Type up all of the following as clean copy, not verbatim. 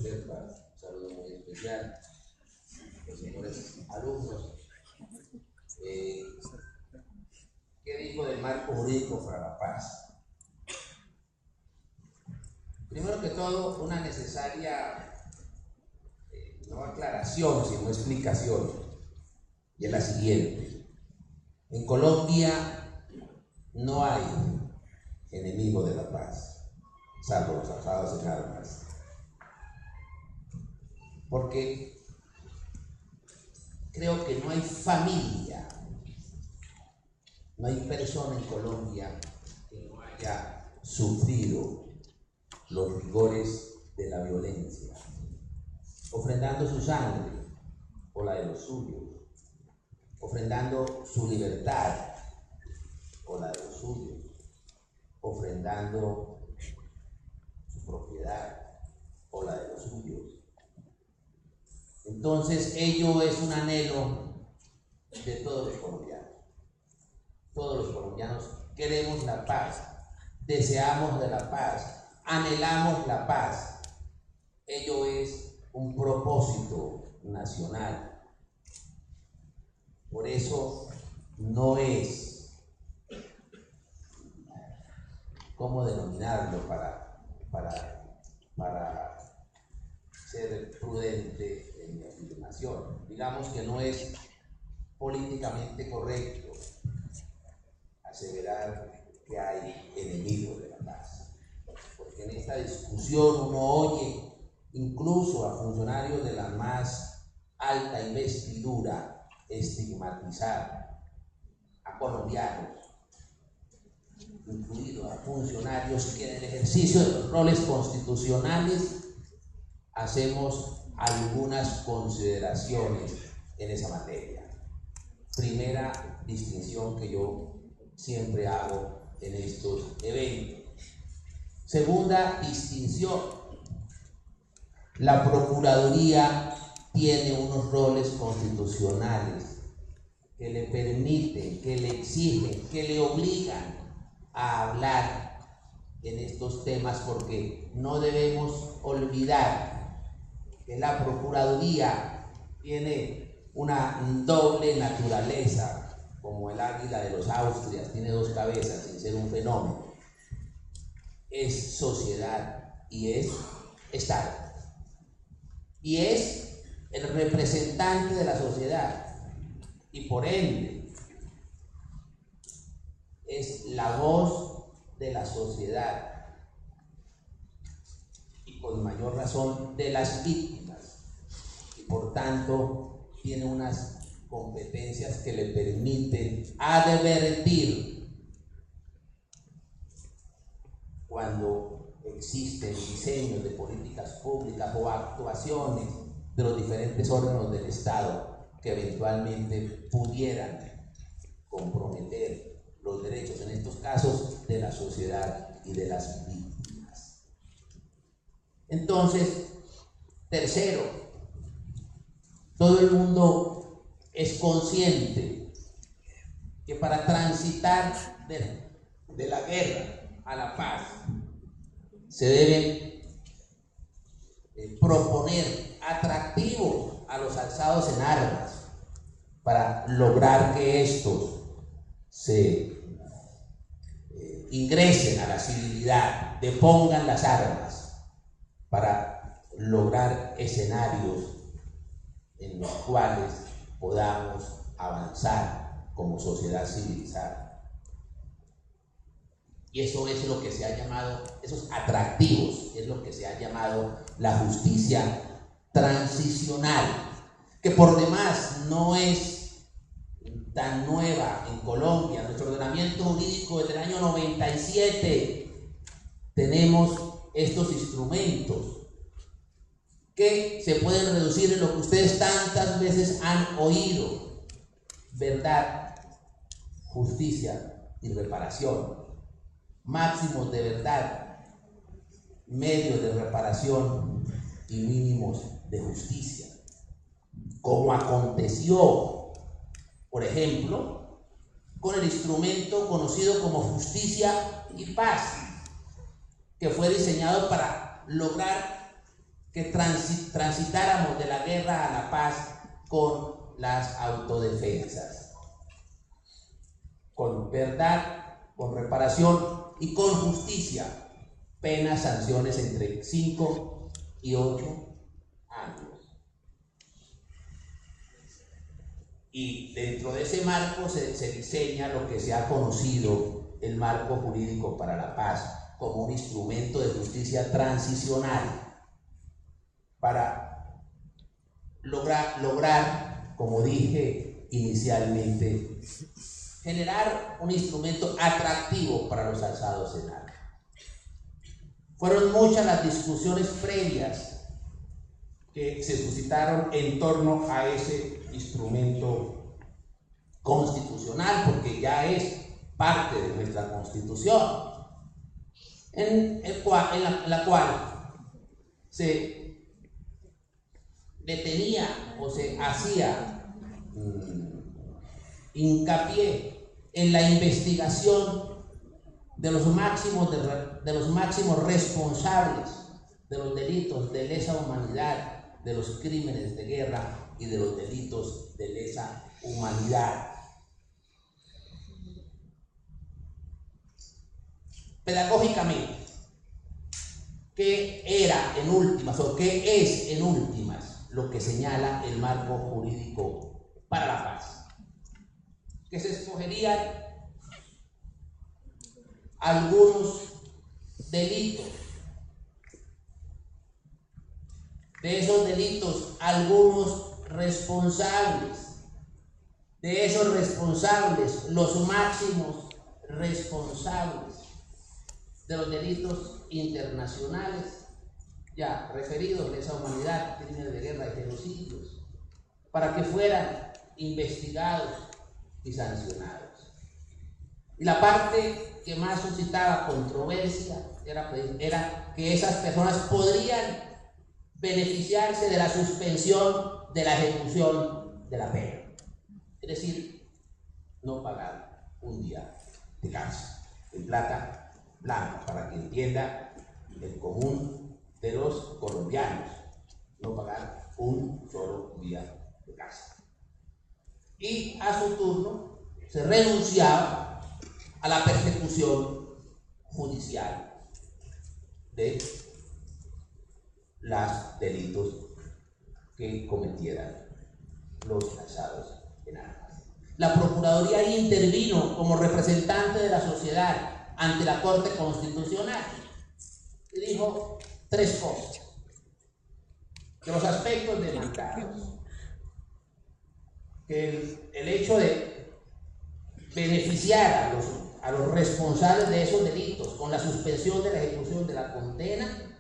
Serpa, un saludo muy especial, los señores alumnos. ¿Qué dijo del marco jurídico para la paz? Primero que todo, una necesaria, no aclaración, sino explicación, y es la siguiente. En Colombia no hay enemigo de la paz, salvo los alzados en armas. Porque creo que no hay familia, no hay persona en Colombia que no haya sufrido los rigores de la violencia, ofrendando su sangre o la de los suyos, ofrendando su libertad o la de los suyos, ofrendando su propiedad o la de los suyos. Entonces, ello es un anhelo de todos los colombianos. Todos los colombianos queremos la paz, deseamos de la paz, anhelamos la paz. Ello es un propósito nacional. Por eso no es, ¿cómo denominarlo para ser prudente en mi afirmación? Digamos que no es políticamente correcto aseverar que hay enemigos de la paz, porque en esta discusión uno oye incluso a funcionarios de la más alta investidura estigmatizar a colombianos, incluidos a funcionarios que en el ejercicio de los roles constitucionales hacemos algunas consideraciones en esa materia. Primera distinción que yo siempre hago en estos eventos. Segunda distinción: la Procuraduría tiene unos roles constitucionales que le permiten, que le exigen, que le obligan a hablar en estos temas, porque no debemos olvidar que la Procuraduría tiene una doble naturaleza, como el águila de los Austrias, tiene dos cabezas sin ser un fenómeno. Es sociedad y es Estado. Y es el representante de la sociedad y por ende es la voz de la sociedad y con mayor razón de las víctimas, y por tanto tiene unas competencias que le permiten advertir cuando existen diseños de políticas públicas o actuaciones de los diferentes órganos del Estado que eventualmente pudieran comprometer los derechos, en estos casos, de la sociedad y de las víctimas. Entonces, tercero, todo el mundo es consciente que para transitar de la guerra a la paz se deben proponer atractivos a los alzados en armas para lograr que estos se ingresen a la civilidad, depongan las armas, para lograr escenarios en los cuales podamos avanzar como sociedad civilizada. Y eso es lo que se ha llamado, esos atractivos, es lo que se ha llamado la justicia transicional, que por demás no es tan nueva en Colombia. Nuestro ordenamiento jurídico desde el año 97 tenemos estos instrumentos que se pueden reducir en lo que ustedes tantas veces han oído: verdad, justicia y reparación. Máximos de verdad, medios de reparación y mínimos de justicia. Como aconteció, por ejemplo, con el instrumento conocido como justicia y paz, que fue diseñado para lograr que transitáramos de la guerra a la paz con las autodefensas, con verdad, con reparación y con justicia, penas, sanciones entre 5 y 8 años. Y dentro de ese marco se diseña lo que se ha conocido el marco jurídico para la paz como un instrumento de justicia transicional para lograr, como dije inicialmente, generar un instrumento atractivo para los alzados en armas. Fueron muchas las discusiones previas que se suscitaron en torno a ese instrumento constitucional, porque ya es parte de nuestra Constitución, en la cual se detenía o se hacía hincapié en la investigación de los máximos responsables de los delitos de lesa humanidad, de los crímenes de guerra y de los delitos de lesa humanidad. Pedagógicamente, ¿qué era en últimas o qué es en últimas lo que señala el marco jurídico para la paz? Que se escogerían algunos delitos. De esos delitos, algunos responsables. De esos responsables, los máximos responsables de los delitos internacionales ya referidos, lesa humanidad, crímenes de guerra y genocidios, para que fueran investigados y sancionados. Y la parte que más suscitaba controversia era que esas personas podrían beneficiarse de la suspensión de la ejecución de la pena, es decir, no pagar un día de cárcel, en plata blanca, para que entienda el común de los colombianos, no pagar un solo día de cárcel. Y a su turno se renunciaba a la persecución judicial de los delitos que cometieran los alzados en armas. La Procuraduría ahí intervino como representante de la sociedad ante la Corte Constitucional y dijo 3 cosas: que los aspectos demandados, que el hecho de beneficiar a los responsables de esos delitos con la suspensión de la ejecución de la condena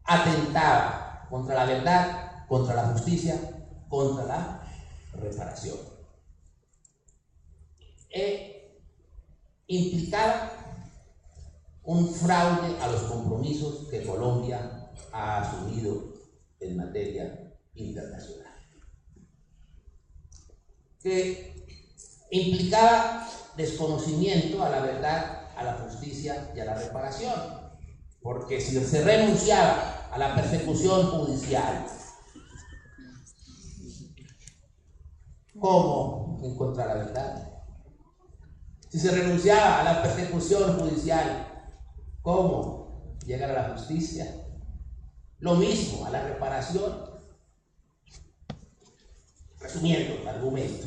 atentaba contra la verdad, contra la justicia, contra la reparación. Implicaba un fraude a los compromisos que Colombia ha asumido en materia internacional, que implicaba desconocimiento a la verdad, a la justicia y a la reparación, porque si se renunciaba a la persecución judicial, ¿cómo encontrar la verdad? Si se renunciaba a la persecución judicial, ¿cómo llegar a la justicia? Lo mismo a la reparación. Resumiendo el argumento,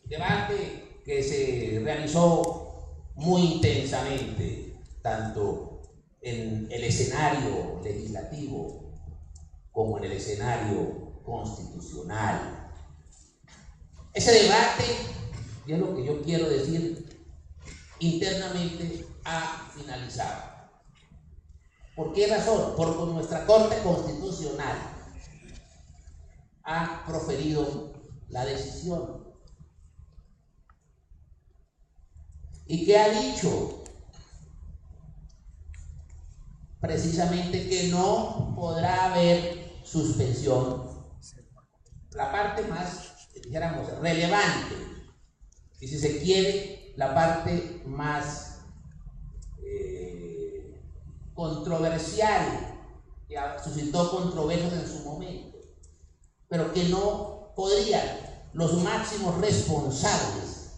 debate que se realizó muy intensamente, tanto en el escenario legislativo como en el escenario constitucional. Ese debate, y es lo que yo quiero decir, internamente ha finalizado. ¿Por qué razón? Porque nuestra Corte Constitucional ha proferido la decisión. ¿Y qué ha dicho? Precisamente que no podrá haber suspensión. La parte más, dijéramos, relevante, y si se quiere, la parte más controversial que suscitó controversias en su momento, pero que no podrían los máximos responsables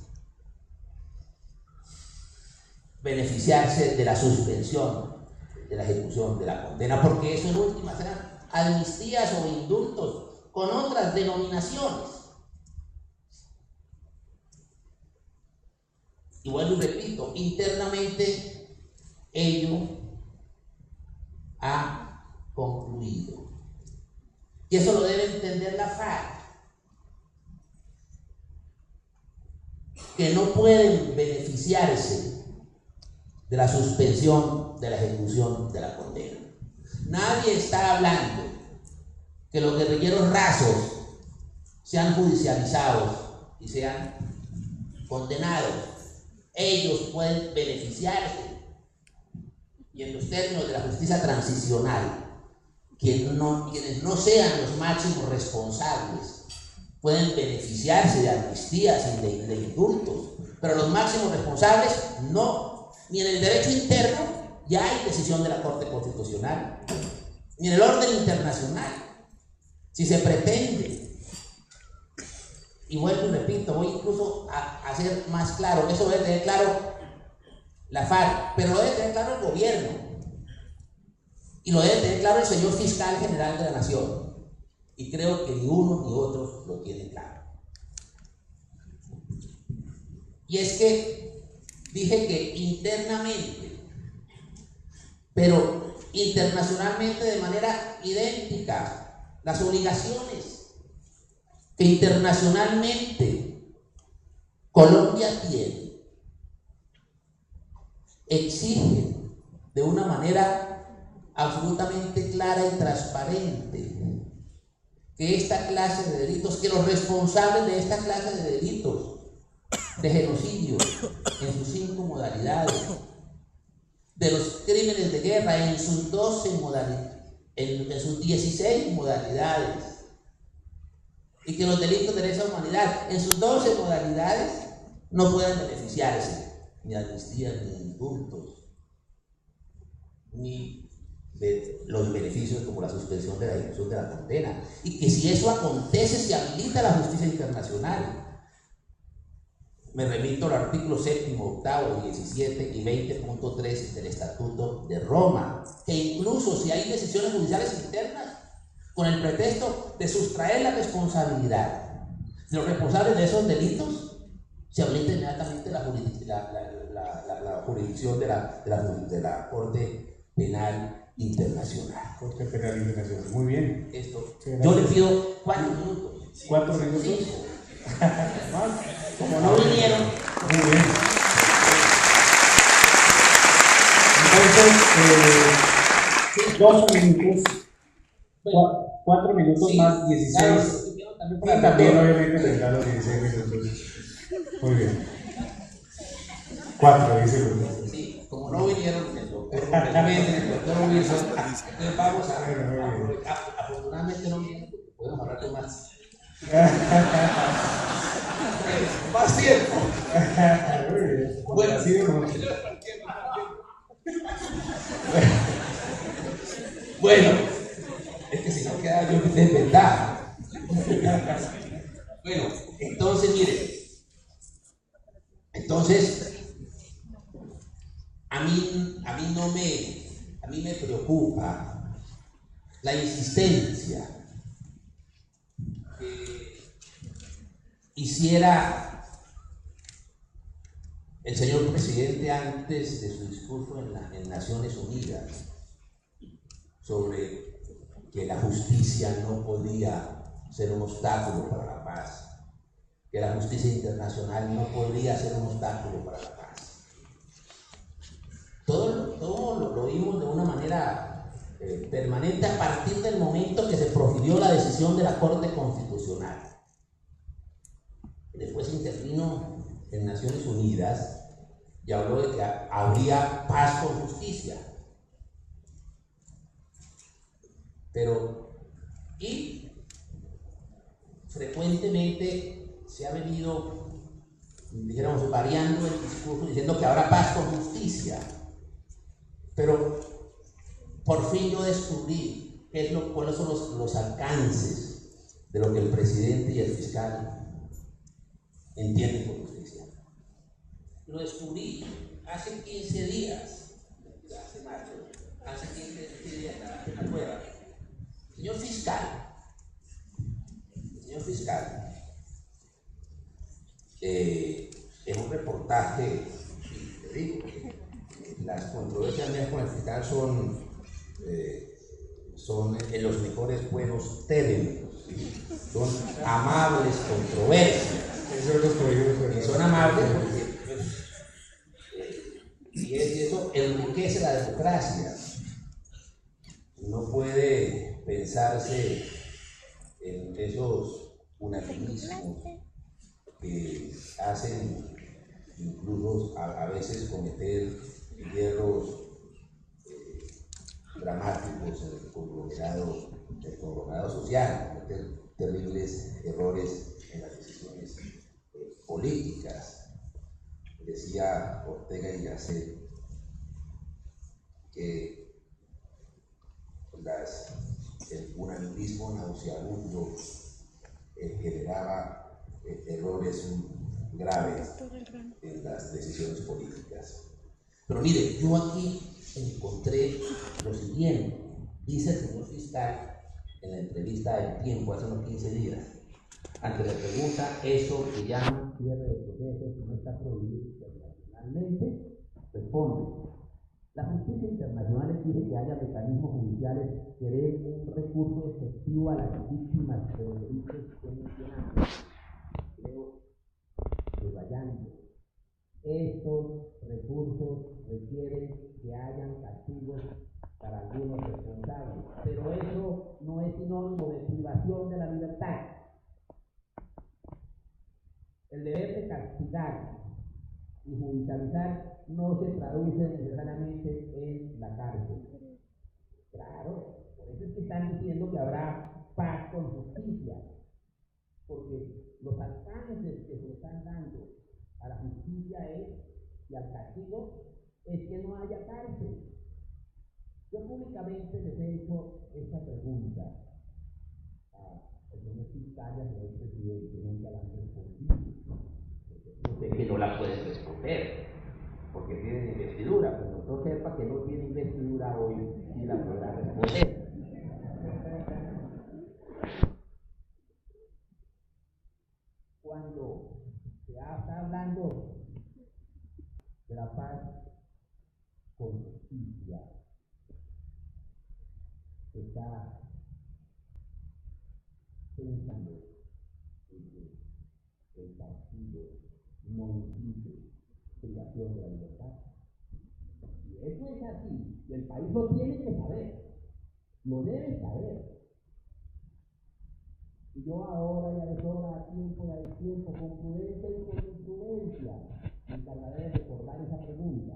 beneficiarse de la suspensión de la ejecución de la condena, porque eso en última serán amnistías o indultos con otras denominaciones. Y vuelvo y repito, internamente ello ha concluido. Y eso lo debe entender la FARC, que no pueden beneficiarse de la suspensión de la ejecución de la condena. Nadie está hablando que los guerrilleros rasos sean judicializados y sean condenados. Ellos pueden beneficiarse, y en los términos de la justicia transicional, quienes no sean los máximos responsables pueden beneficiarse de amnistías y de indultos, pero los máximos responsables no. Ni en el derecho interno ya hay decisión de la Corte Constitucional, ni en el orden internacional. Si se pretende, y vuelvo y repito, voy incluso a hacer más claro, eso debe tener claro la FARC, pero lo debe tener claro el gobierno, y lo debe tener claro el señor fiscal general de la Nación, y creo que ni uno ni otro lo tienen claro. Y es que dije que internamente, pero internacionalmente de manera idéntica, las obligaciones que internacionalmente Colombia tiene exigen de una manera absolutamente clara y transparente que esta clase de delitos, que los responsables de esta clase de delitos, de genocidio en sus 5 modalidades, de los crímenes de guerra en sus 12 modalidades, en sus 16 modalidades, y que los delitos de lesa humanidad en sus 12 modalidades no puedan beneficiarse ni de amnistías, ni de indultos, ni de los beneficios como la suspensión de la ejecución de la condena, y que si eso acontece se habilita la justicia internacional. Me remito al artículo 7, 8, 17 y 20.3 del Estatuto de Roma, que incluso si hay decisiones judiciales internas, con el pretexto de sustraer la responsabilidad de los responsables de esos delitos, se habilita inmediatamente la jurisdicción de la Corte Penal Internacional. Corte Penal Internacional, muy bien. Yo le pido 4 minutos. 4 minutos. Sí. Como no vinieron. Muy bien. Entonces, 12 minutos, 4 minutos, sí, más 16. Claro, y también obviamente tendrá los 16 minutos. Muy bien. 4, dice Luis. Sí, como no vinieron el doctor Wilson, entonces vamos a afortunadamente no vinieron, podemos hablar de más. Más tiempo. Bueno, sí, bueno, es que si no queda yo en desventaja. Bueno, entonces mire, a mí me preocupa la insistencia que hiciera el señor presidente antes de su discurso en Naciones Unidas sobre que la justicia no podía ser un obstáculo para la paz, que la justicia internacional no podría ser un obstáculo para la paz. Todo lo vimos de una manera permanente a partir del momento que se profirió la decisión de la Corte Constitucional. Después intervino en Naciones Unidas y habló de que habría paz con justicia. Y frecuentemente se ha venido, dijéramos, variando el discurso diciendo que habrá paz con justicia. Pero Por fin yo descubrí cuáles son los alcances de lo que el presidente y el fiscal entienden por justicia. Lo descubrí hace 15 días, hace 15 días en la prueba. Señor fiscal, en un reportaje, te digo, las controversias mías con el fiscal son en los mejores buenos términos, son amables controversias. Son amables porque y eso enriquece la democracia. No puede pensarse en esos unanimismos que hacen incluso a veces cometer hierros dramáticos en el conglomerado social, cometer terribles errores en las decisiones políticas. Decía Ortega y Gasset que el unanimismo nauseabundo generaba errores graves en las decisiones políticas. Pero mire, yo aquí encontré lo siguiente, dice el señor fiscal en la entrevista del Tiempo hace unos 15 días, ante la pregunta, eso que llaman cierre de procesos no está prohibido internacionalmente, responde: la justicia internacional exige que haya mecanismos judiciales que den un recurso efectivo a las víctimas de los delitos que mencionamos. Creo que vayamos. Estos recursos requieren que hayan castigos para algunos responsables, pero eso no es sinónimo de privación de la libertad. El deber de castigar y judicializar no se traduce necesariamente en la cárcel. Claro, por eso es que están diciendo que habrá paz con justicia, porque los alcances que se están dando a la justicia y al castigo es que no haya cárcel. Yo públicamente les he hecho esta pregunta al señor fiscal y al señor presidente, nunca la han respondido. Yo sé que no la pueden responder, porque tienen investidura, pero no sepa que no tiene investidura hoy y la podrá responder. Cuando se está hablando de la paz con justicia, se está pensando en que el partido no implique privación de la libertad. Y eso es así, y el país lo tiene que saber, lo debe saber. Y yo ahora ya de sobra a tiempo, con prudencia y con imprudencia, me encargaré de recordar esa pregunta.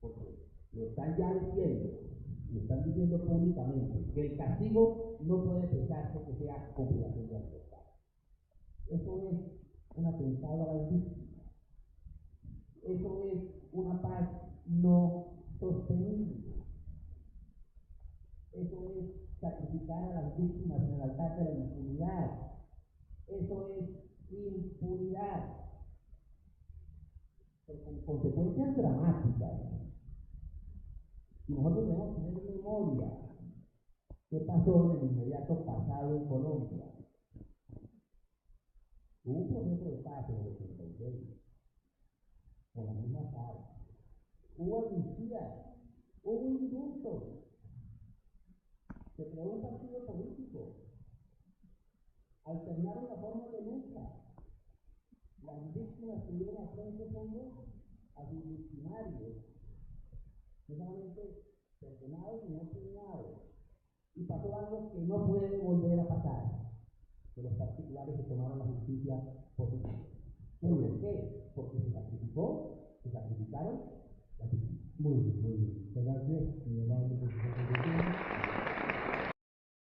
Porque lo están ya diciendo, lo están diciendo públicamente, que el castigo no puede pensarse que sea con privación de la libertad. Eso es un atentado a las víctimas. Eso es una paz no sostenible. Eso es sacrificar a las víctimas en el altar de la impunidad. Eso es impunidad. Pero con consecuencias dramáticas. Y nosotros debemos tener memoria. ¿Qué pasó en el inmediato pasado en Colombia? Hubo un proceso de paz en el 86, con la misma paz. Hubo amnistía, hubo indultos. Se creó un partido político. Alternaron la forma de lucha. Las víctimas tuvieron a frente a sus victimarios, no solamente perdonados y no pugnados. Y pasó algo que no puede volver a pasar, que los particulares se tomaron la justicia por sí mismos. ¿Por qué? Porque se sacrificaron las víctimas. Muy bien. Gracias.